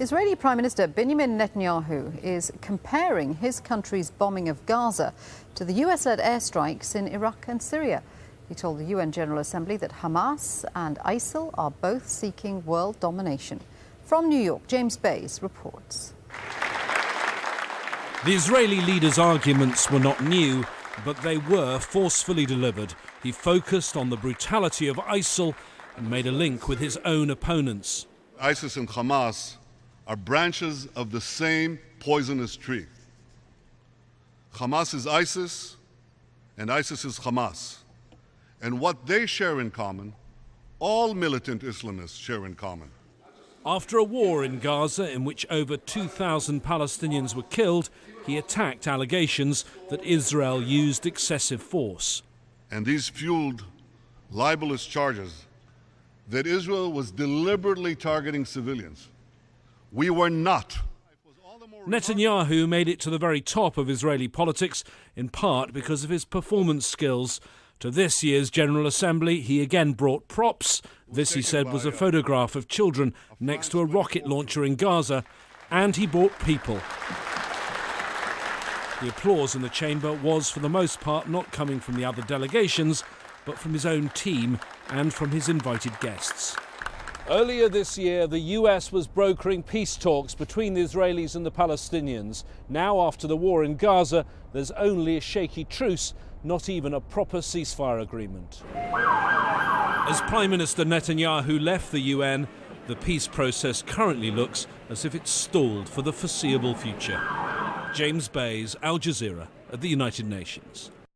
Israeli Prime Minister Benjamin Netanyahu is comparing his country's bombing of Gaza to the US-led airstrikes in Iraq and Syria. He told the UN General Assembly that Hamas and ISIL are both seeking world domination. From New York, James Bays reports. The Israeli leader's arguments were not new, but they were forcefully delivered. He focused on the brutality of ISIL and made a link with his own opponents. ISIS and Hamas are branches of the same poisonous tree. Hamas is ISIS, and ISIS is Hamas. And what they share in common, all militant Islamists share in common. After a war in Gaza in which over 2,000 Palestinians were killed, he attacked allegations that Israel used excessive force. And these fueled libelous charges that Israel was deliberately targeting civilians. We were not. Netanyahu made it to the very top of Israeli politics, in part because of his performance skills. To this year's General Assembly, he again brought props. This, he said, was a photograph of children next to a rocket launcher in Gaza, and he brought people. The applause in the chamber was, for the most part, not coming from the other delegations, but from his own team and from his invited guests. Earlier this year, the US was brokering peace talks between the Israelis and the Palestinians. Now, after the war in Gaza, there's only a shaky truce, not even a proper ceasefire agreement. As Prime Minister Netanyahu left the UN, the peace process currently looks as if it's stalled for the foreseeable future. James Bays, Al Jazeera, at the United Nations.